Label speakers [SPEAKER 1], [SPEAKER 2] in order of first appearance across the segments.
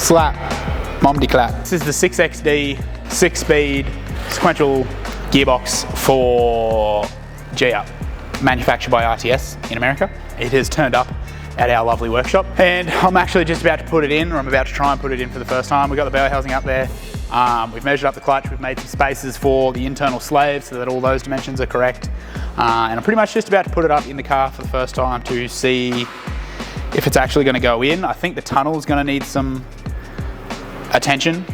[SPEAKER 1] slap, mom de clap. This is the 6XD 6-speed sequential gearbox for GHEEUP, manufactured by RTS in America. It has turned up at our lovely workshop, and I'm actually just about to put it in, or I'm about to try and put it in for the first time. We've got the belly housing up there. We've measured up the clutch, we've made some spaces for the internal slave so that all those dimensions are correct. And I'm pretty much just about to put it up in the car for the first time to see if it's actually going to go in. I think the tunnel is going to need some attention.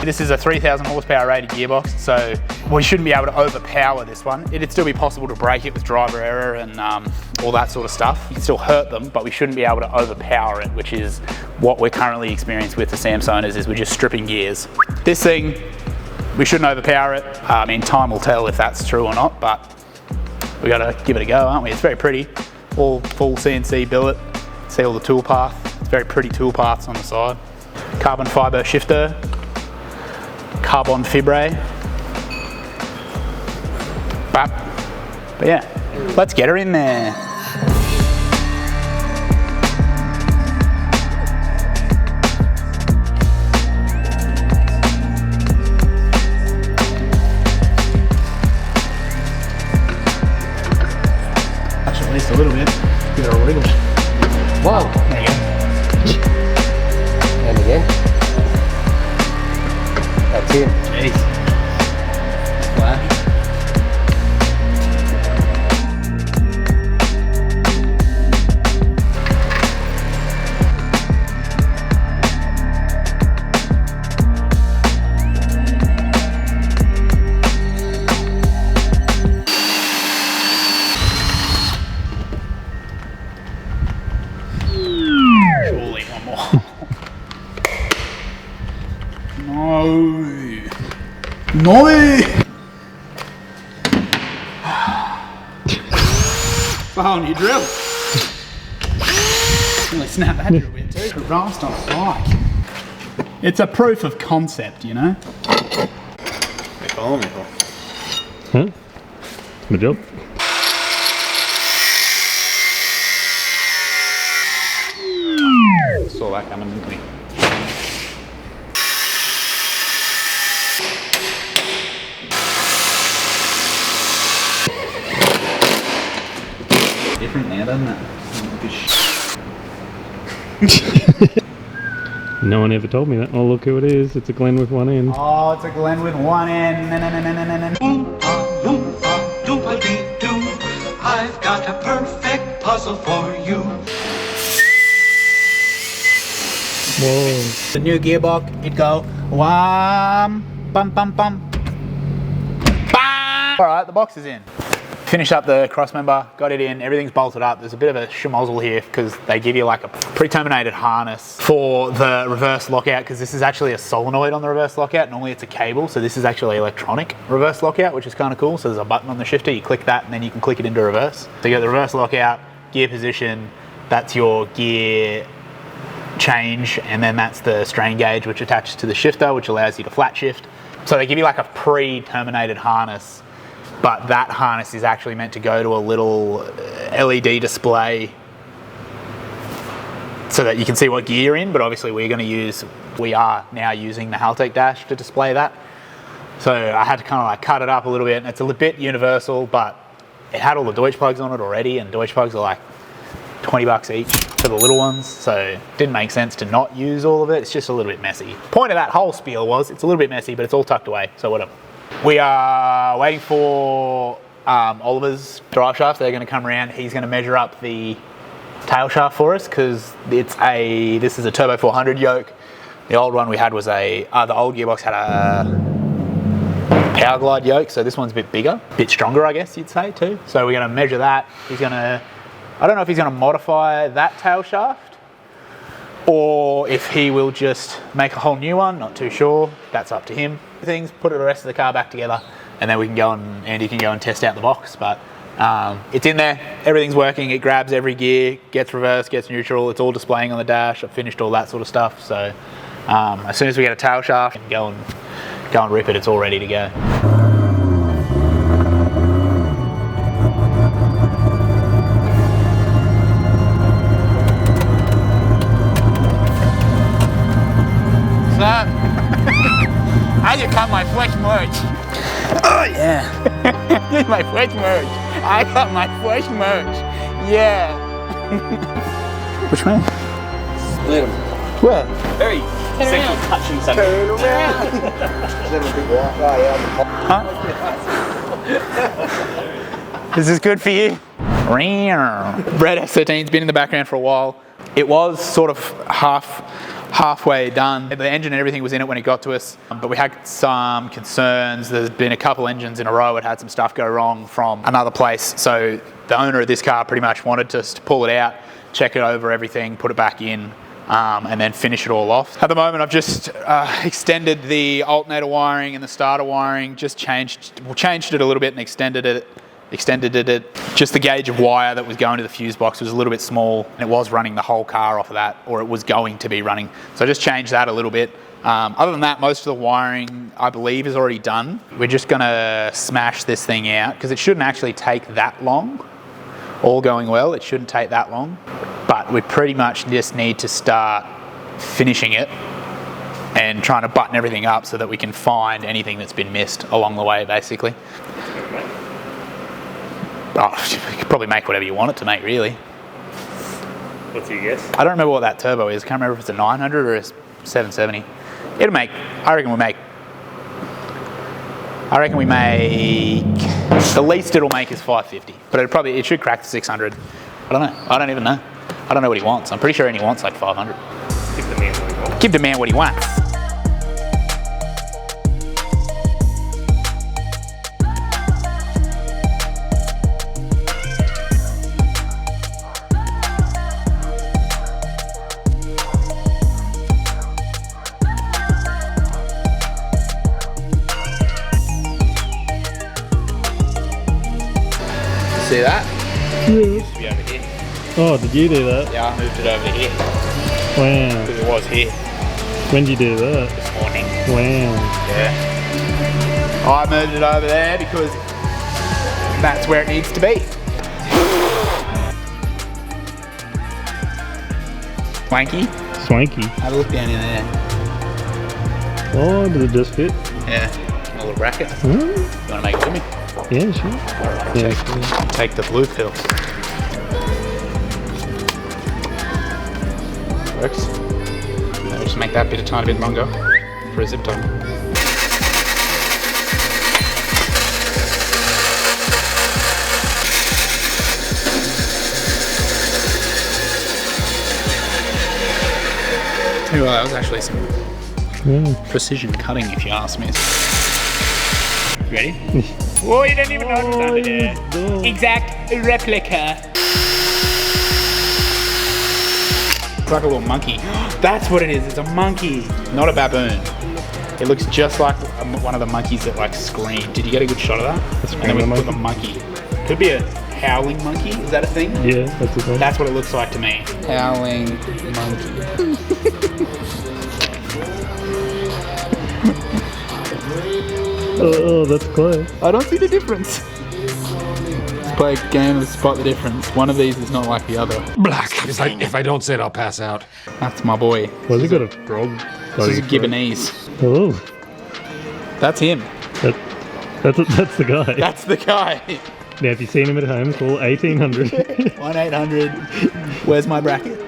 [SPEAKER 1] This is a 3,000 horsepower rated gearbox, so we shouldn't be able to overpower this one. It'd still be possible to break it with driver error and all that sort of stuff. You can still hurt them, but we shouldn't be able to overpower it, which is what we're currently experiencing with the Samsoners, is we're just stripping gears. This thing, we shouldn't overpower it. I mean, time will tell if that's true or not, but we gotta give it a go, aren't we? It's very pretty. All full CNC billet. See all the tool path. It's very pretty tool paths on the side. Carbon fibre shifter, carbon fibre. But yeah, let's get her in there. Touch at least a little bit, give it a wiggle. Whoa, there you go.
[SPEAKER 2] And again. That's it.
[SPEAKER 1] Jeez. Flat. Surely one more. No! Oh, new drill. Really snap that drill bit too. A rust on a bike. It's a proof of concept, you know?
[SPEAKER 3] They follow me, Paul.
[SPEAKER 4] Huh? Good job.
[SPEAKER 1] Saw that coming, didn't we? Different now, doesn't it?
[SPEAKER 4] No one ever told me that. Oh, look who it is. It's a Glen with one end.
[SPEAKER 1] Oh, it's a Glen with one end.
[SPEAKER 5] I've got a perfect puzzle for you.
[SPEAKER 4] Whoa.
[SPEAKER 1] The new gearbox, it go wham, bum bum bum. Bam! All right, the box is in. Finished up the cross member, got it in, everything's bolted up. There's a bit of a schmozzle here because they give you like a pre-terminated harness for the reverse lockout, because this is actually a solenoid on the reverse lockout. Normally it's a cable, so this is actually electronic reverse lockout, which is kind of cool. So there's a button on the shifter, you click that and then you can click it into reverse. So you get the reverse lockout, gear position, that's your gear change, and then that's the strain gauge which attaches to the shifter, which allows you to flat shift. So they give you like a pre-terminated harness, but that harness is actually meant to go to a little LED display so that you can see what gear you're in, but obviously we are now using the Haltech dash to display that. So I had to kind of like cut it up a little bit, and it's a bit universal, but it had all the Deutsch plugs on it already, and Deutsch plugs are like 20 bucks each for the little ones, so it didn't make sense to not use all of it. It's just a little bit messy. Point of that whole spiel was it's a little bit messy, but it's all tucked away, so whatever. We are waiting for Oliver's drive shafts. They're going to come around. He's going to measure up the tail shaft for us, because this is a Turbo 400 yoke. The old one we had was the old gearbox had a Power Glide yoke, so this one's a bit bigger, a bit stronger, I guess you'd say too. So we're going to measure that. I don't know if he's going to modify that tail shaft or if he will just make a whole new one, not too sure. That's up to him. Put the rest of the car back together, and then we can go and Andy can go and test out the box. But it's in there, everything's working, it grabs every gear, gets reverse, gets neutral, it's all displaying on the dash. I've finished all that sort of stuff. So as soon as we get a tail shaft and go and rip it, it's all ready to go. up? I just got my fresh merch. Oh yeah. This is my fresh merch. I got my fresh merch. Yeah. Which one?
[SPEAKER 3] Split them.
[SPEAKER 1] Where?
[SPEAKER 3] Very sexual touching something. Turn around.
[SPEAKER 1] Huh? Is this good for you? Red S13's been in the background for a while. It was sort of halfway done. The engine and everything was in it when it got to us, but we had some concerns. There's been a couple engines in a row that had some stuff go wrong from another place. So the owner of this car pretty much wanted us to pull it out, check it over everything, put it back in, and then finish it all off. At the moment, I've just extended the alternator wiring and the starter wiring, just changed it a little bit and extended it. Just the gauge of wire that was going to the fuse box was a little bit small, and it was running the whole car off of that, or it was going to be running. So I just changed that a little bit. Other than that, most of the wiring, I believe, is already done. We're just gonna smash this thing out, because it shouldn't actually take that long. All going well, it shouldn't take that long. But we pretty much just need to start finishing it and trying to button everything up so that we can find anything that's been missed along the way, basically. Oh, you could probably make whatever you want it to make, really.
[SPEAKER 4] What's your guess?
[SPEAKER 1] I don't remember what that turbo is. I can't remember if it's a 900 or a 770. It'll make, I reckon we make, the least it'll make is 550. But it should crack to 600. I don't know. I don't even know. I don't know what he wants. I'm pretty sure he wants like 500.
[SPEAKER 4] Give the man what he wants.
[SPEAKER 1] Give the man what he wants. See that?
[SPEAKER 4] Yeah.
[SPEAKER 1] It used to be over here.
[SPEAKER 4] Oh, did you do that?
[SPEAKER 1] Yeah, I moved it over here
[SPEAKER 4] Wow.
[SPEAKER 1] because it was here
[SPEAKER 4] When did you do that?
[SPEAKER 1] this morning.
[SPEAKER 4] Wow.
[SPEAKER 1] Yeah. I moved it over there because that's where it needs to be. Swanky.
[SPEAKER 4] Swanky.
[SPEAKER 1] Have a look down in there.
[SPEAKER 4] Oh, did it just fit?
[SPEAKER 1] Yeah. A little bracket.
[SPEAKER 4] Hmm?
[SPEAKER 1] You want to make it with me?
[SPEAKER 4] Yeah, sure. Yeah, sure.
[SPEAKER 1] Take the blue pill. Works. Now just make that bit a tiny bit longer for a zip tie. Tell you what, that was actually some precision cutting, if you ask me. You ready? Oh, you didn't even notice under there. Exact replica. It's like a little monkey. That's what it is. It's a monkey, not a baboon. It looks just like one of the monkeys that like scream. Did you get a good shot of that? And then we put the monkey. Could be a howling monkey. Is that a thing?
[SPEAKER 4] Yeah, that's a thing.
[SPEAKER 1] That's what it looks like to me. Howling monkey.
[SPEAKER 4] Oh, that's close.
[SPEAKER 1] I don't see the difference. Let's play a game of spot the difference. One of these is not like the other.
[SPEAKER 2] Black. If I don't say it, I'll pass out.
[SPEAKER 1] That's my boy.
[SPEAKER 4] Well, he got a frog.
[SPEAKER 1] This is a Gibonese.
[SPEAKER 4] Oh,
[SPEAKER 1] That's him.
[SPEAKER 4] that's the guy.
[SPEAKER 1] That's the guy.
[SPEAKER 4] Now, if you've seen him at home, call 1800.
[SPEAKER 1] 1-800. Where's my bracket?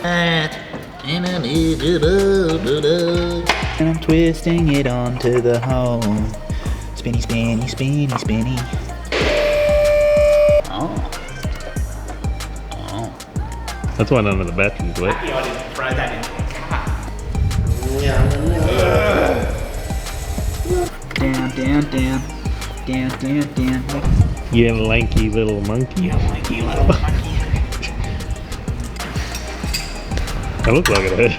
[SPEAKER 1] And I'm twisting it onto the home. Spinny, spinny, spinny, spinny. Oh.
[SPEAKER 4] That's why none of the batteries wet.
[SPEAKER 1] I didn't throw that in. Down, down, down. Down, down, down.
[SPEAKER 4] You lanky little monkey.
[SPEAKER 1] You lanky little monkey.
[SPEAKER 4] That looked like it hurt.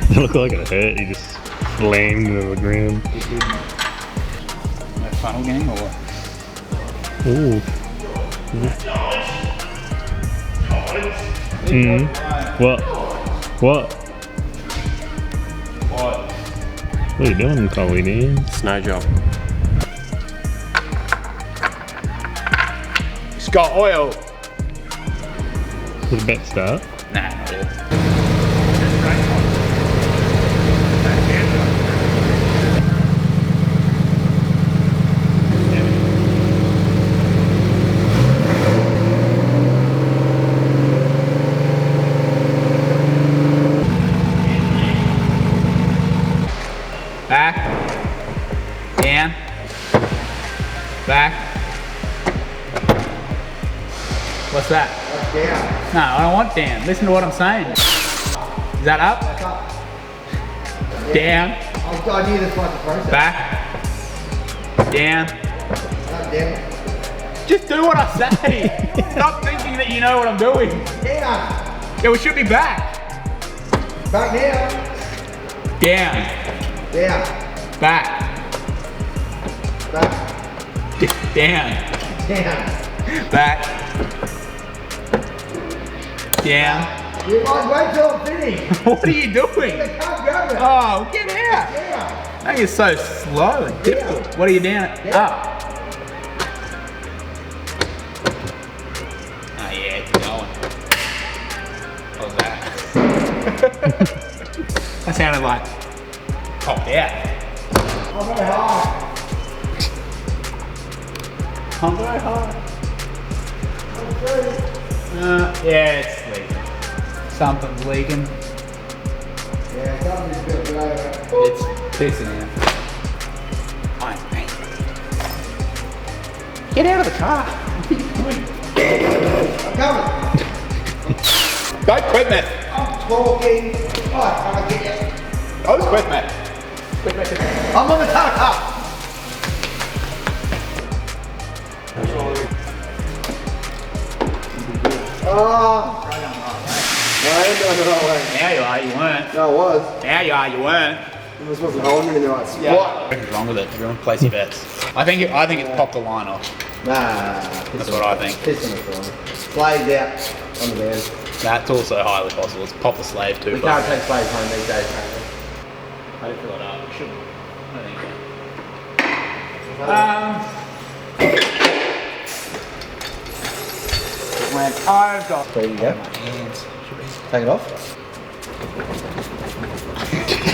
[SPEAKER 4] That looked like it hurt. He just slammed into the ground.
[SPEAKER 1] No funnel game or what?
[SPEAKER 4] Ooh. Mm. What? What?
[SPEAKER 1] What?
[SPEAKER 4] What are you doing, Colleen?
[SPEAKER 2] Snow job.
[SPEAKER 1] It's got oil.
[SPEAKER 4] Was the bet start?
[SPEAKER 1] Nah, not yet. Back, down, back. What's that?
[SPEAKER 6] That's down.
[SPEAKER 1] No, I don't want down. Listen to what I'm saying. Is that up?
[SPEAKER 6] That's up.
[SPEAKER 1] Down,
[SPEAKER 6] I knew this was the process.
[SPEAKER 1] back, down.
[SPEAKER 6] Up, down.
[SPEAKER 1] Just do what I say. Stop thinking that you know what I'm doing.
[SPEAKER 6] Down.
[SPEAKER 1] Yeah, we should be back.
[SPEAKER 6] Back down.
[SPEAKER 1] Down,
[SPEAKER 6] Down.
[SPEAKER 1] back,
[SPEAKER 6] Back.
[SPEAKER 1] down,
[SPEAKER 6] Down.
[SPEAKER 1] back, down.
[SPEAKER 6] You might wait till I'm finished.
[SPEAKER 1] What are you doing?
[SPEAKER 6] I can't grab it.
[SPEAKER 1] Oh, get out.
[SPEAKER 6] Down.
[SPEAKER 1] That is so slow and difficult. What are you doing? Up. Oh yeah, it's going. What was that? That sounded like popped out.
[SPEAKER 6] I'm very high.
[SPEAKER 1] I'm very high. Yeah, it's leaking. Something's leaking.
[SPEAKER 6] Yeah, something's a bit below.
[SPEAKER 1] It's pissing out. Fine, mate. Get out of the car.
[SPEAKER 6] I'm coming.
[SPEAKER 1] Don't quit, Matt.
[SPEAKER 6] I'm talking. Oh, I can't get it.
[SPEAKER 1] Don't quit, Matt. Quit, Matt.
[SPEAKER 6] I'm on the car. Oh. No, I ain't doing it all way.
[SPEAKER 1] Now you are, you weren't.
[SPEAKER 6] No, I was.
[SPEAKER 1] Now you are, you weren't.
[SPEAKER 6] I just wasn't holding it in the right spot.
[SPEAKER 1] What's wrong with it? Everyone place your bets. I think it popped the line off.
[SPEAKER 6] Nah.
[SPEAKER 1] That's what I think.
[SPEAKER 6] Piss on the floor. Slaved out on the van.
[SPEAKER 1] That's also highly possible. It's pop the slave too.
[SPEAKER 6] We can't take slaves home these days, apparently.
[SPEAKER 1] I didn't fill it up. It shouldn't. I don't think so. When I've got
[SPEAKER 6] There you go.
[SPEAKER 1] my hands. Should be.
[SPEAKER 6] Take it off.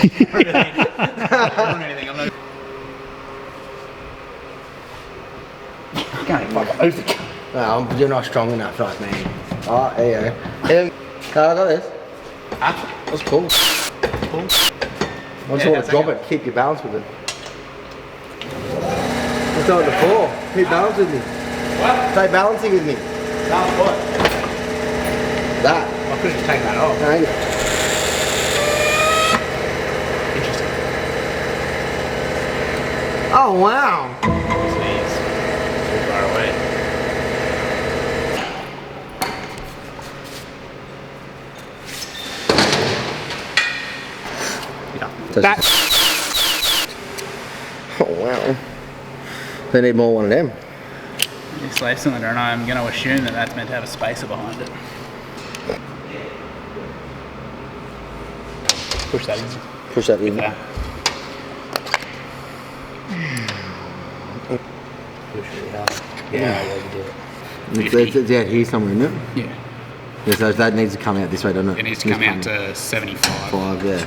[SPEAKER 1] I'm not doing anything. I'm not. I can't even fucking open it.
[SPEAKER 6] No, you're not strong enough, like me. Oh, there you go. I got this.
[SPEAKER 1] Huh?
[SPEAKER 6] That's cool.
[SPEAKER 1] Cool.
[SPEAKER 6] I just
[SPEAKER 1] Yeah,
[SPEAKER 6] want to
[SPEAKER 1] that's
[SPEAKER 6] drop
[SPEAKER 1] okay.
[SPEAKER 6] it, keep your balance with it. Let's do it the floor. Keep balance with me.
[SPEAKER 1] What?
[SPEAKER 6] Stay balancing with me.
[SPEAKER 1] Sounds what?
[SPEAKER 6] That.
[SPEAKER 1] I could just take that off.
[SPEAKER 6] No, ain't it?
[SPEAKER 1] Interesting.
[SPEAKER 6] Oh, wow.
[SPEAKER 1] Sneeze. Too far away. That.
[SPEAKER 6] Oh, wow. They need more one of them.
[SPEAKER 1] This slave cylinder, and I'm going to assume that that's meant to have a spacer behind it. Push that in.
[SPEAKER 6] Push that in.
[SPEAKER 1] Yeah. Push really hard. Yeah, you did it.
[SPEAKER 6] It's out here somewhere, isn't it?
[SPEAKER 1] Yeah.
[SPEAKER 6] Yeah, so that needs to come out this way, doesn't it?
[SPEAKER 1] It needs to come out to 75.
[SPEAKER 6] 5, yeah.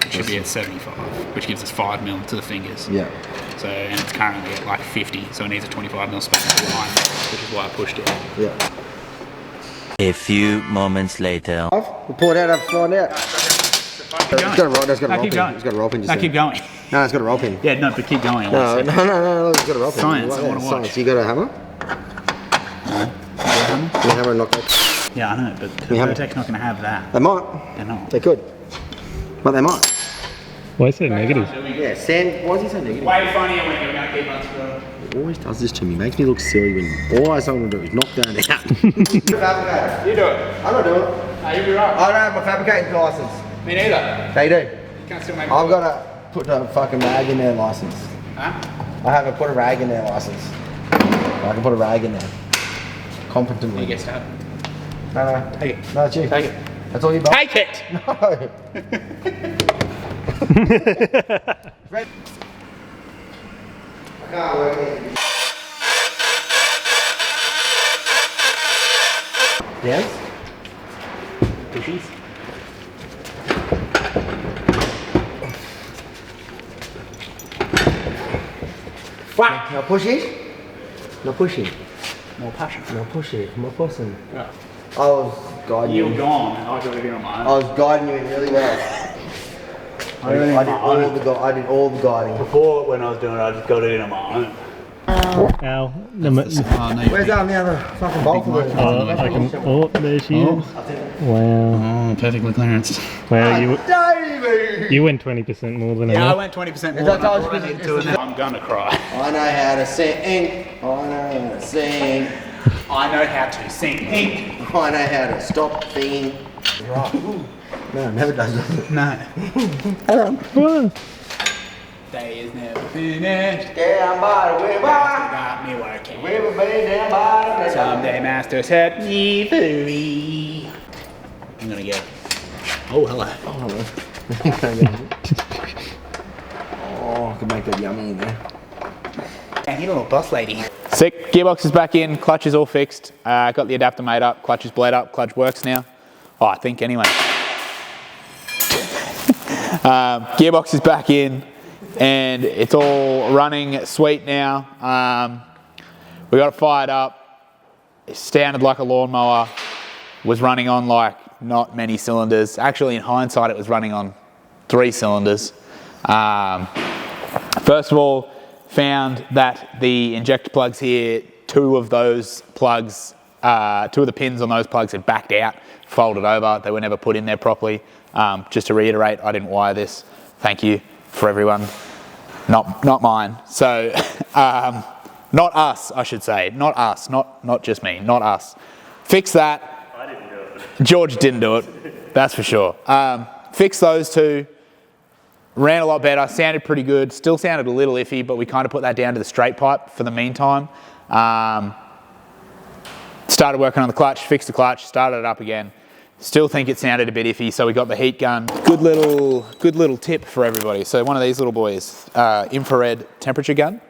[SPEAKER 1] It should be at 75, which gives us 5 mil to the fingers.
[SPEAKER 6] Yeah.
[SPEAKER 1] So, and it's currently at like 50, so it needs a 25 mil spacer behind it, which is why I pushed it.
[SPEAKER 6] Yeah.
[SPEAKER 7] A few moments later.
[SPEAKER 6] We'll pull it out and find out.
[SPEAKER 1] Keep
[SPEAKER 6] It's got a roll, it's got a
[SPEAKER 1] No,
[SPEAKER 6] roll
[SPEAKER 1] keep
[SPEAKER 6] pin.
[SPEAKER 1] going.
[SPEAKER 6] It's got a roll pin just
[SPEAKER 1] No,
[SPEAKER 6] there.
[SPEAKER 1] keep going.
[SPEAKER 6] No, it's got a roll pin.
[SPEAKER 1] Yeah, no, but keep going. I
[SPEAKER 6] No,
[SPEAKER 1] wanna
[SPEAKER 6] no,
[SPEAKER 1] see.
[SPEAKER 6] no, it's got a roll pin.
[SPEAKER 1] Science, I
[SPEAKER 6] Yeah,
[SPEAKER 1] wanna watch.
[SPEAKER 6] Science. You got a hammer? You hammer and knock that.
[SPEAKER 1] Yeah, I know, but
[SPEAKER 6] You have it.
[SPEAKER 1] Vertex not going to have that.
[SPEAKER 6] They might.
[SPEAKER 1] They're not.
[SPEAKER 6] They could. But they might.
[SPEAKER 4] Why is that negative?
[SPEAKER 6] Yeah, Sand. Why is he so negative?
[SPEAKER 1] Way funnier when you're going to keep unscrewing.
[SPEAKER 6] He always does this to me. Makes me look silly when all I want to do is knock down the house. Fabricator.
[SPEAKER 1] You do it.
[SPEAKER 6] I'm not doing it.
[SPEAKER 1] No, you'll be right.
[SPEAKER 6] I don't have my fabricating license.
[SPEAKER 1] Me neither.
[SPEAKER 6] They do.
[SPEAKER 1] You can't still make
[SPEAKER 6] I've got to put a fucking rag in their license.
[SPEAKER 1] Huh?
[SPEAKER 6] I haven't put a rag in their license. I can put a rag in there. Competently.
[SPEAKER 1] He gets to have it.
[SPEAKER 6] No.
[SPEAKER 1] Take it.
[SPEAKER 6] No, it's you.
[SPEAKER 1] Take it.
[SPEAKER 6] That's all you buy.
[SPEAKER 1] Take it!
[SPEAKER 6] No. I can't work it. Yes?
[SPEAKER 1] pushies.
[SPEAKER 6] What? No pushy? No pushy.
[SPEAKER 1] More passion.
[SPEAKER 6] No pushy. More pushing. Yeah. I was guiding
[SPEAKER 1] You
[SPEAKER 6] you.
[SPEAKER 1] were gone, and I got it in on my
[SPEAKER 6] I
[SPEAKER 1] own.
[SPEAKER 6] was guiding you in really well. I did all the guiding.
[SPEAKER 1] Before, when I was doing it, I just got it in on my own.
[SPEAKER 4] Ow.
[SPEAKER 6] Where's the other fucking bolt for it?
[SPEAKER 4] I can. Oh, there she is. Wow.
[SPEAKER 1] Oh, perfectly clearance.
[SPEAKER 4] Wow,
[SPEAKER 6] Davey!
[SPEAKER 4] you went 20% more than
[SPEAKER 1] Yeah, I
[SPEAKER 4] enough.
[SPEAKER 1] went 20% more
[SPEAKER 6] that
[SPEAKER 1] than I
[SPEAKER 6] how
[SPEAKER 1] thought I
[SPEAKER 6] it's-
[SPEAKER 1] needed to, and then I'm gonna cry.
[SPEAKER 6] I know how to sing. I know how to sing.
[SPEAKER 1] I know how to sing.
[SPEAKER 6] I know how to stop singing. Right. No, it never does it?
[SPEAKER 1] No.
[SPEAKER 4] What?
[SPEAKER 1] Day is never finished.
[SPEAKER 6] Down by the river.
[SPEAKER 1] Got me working.
[SPEAKER 6] River bay down by the river.
[SPEAKER 1] Someday master set me free. I'm gonna get. Oh, hello.
[SPEAKER 6] Oh, I could make that yummy in there.
[SPEAKER 1] And you little boss lady. Sick. Gearbox is back in. Clutch is all fixed. Got the adapter made up. Clutch is bled up. Clutch works now. Oh, I think anyway. Gearbox is back in, and it's all running sweet now. We got it fired up. It sounded like a lawnmower. Was running on like not many cylinders. Actually, in hindsight, it was running on 3 cylinders. First of all, found that the injector plugs here, 2 of those plugs, 2 of the pins on those plugs had backed out, folded over. They were never put in there properly. Just to reiterate, I didn't wire this. Thank you for everyone. Not mine. So, not us, I should say. Not us. Not just me. Not us. Fix that.
[SPEAKER 4] I didn't do it.
[SPEAKER 1] George didn't do it. That's for sure. Fix those 2. Ran a lot better, sounded pretty good, still sounded a little iffy, but we kind of put that down to the straight pipe for the meantime. Started working on the clutch, fixed the clutch, started it up again. Still think it sounded a bit iffy, so we got the heat gun. Good little tip for everybody. So one of these little boys, infrared temperature gun.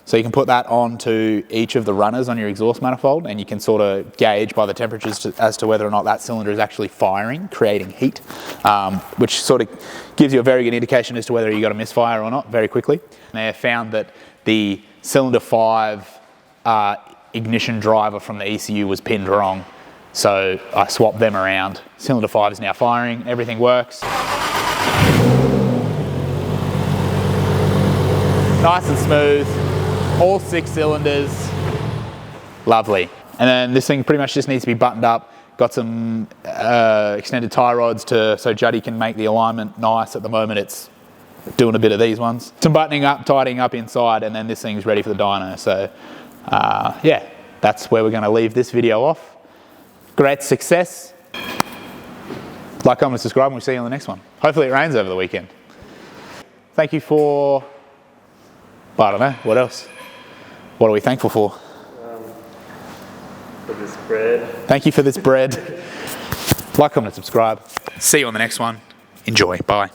[SPEAKER 1] So you can put that onto each of the runners on your exhaust manifold, and you can sort of gauge by the temperatures as to whether or not that cylinder is actually firing, creating heat, which sort of gives you a very good indication as to whether you got a misfire or not very quickly. And they found that the cylinder 5 ignition driver from the ECU was pinned wrong, so I swapped them around. Cylinder 5 is now firing, everything works. Nice and smooth. All 6 cylinders, lovely. And then this thing pretty much just needs to be buttoned up. Got some extended tie rods so Juddy can make the alignment nice. At the moment it's doing a bit of these ones. Some buttoning up, tidying up inside, and then this thing's ready for the dyno. So yeah, that's where we're gonna leave this video off. Great success. Like, comment, subscribe, and we'll see you on the next one. Hopefully it rains over the weekend. Thank you for, I don't know, what else? What are we thankful for?
[SPEAKER 4] For this bread.
[SPEAKER 1] Thank you for this bread. Like, comment, subscribe. See you on the next one. Enjoy. Bye.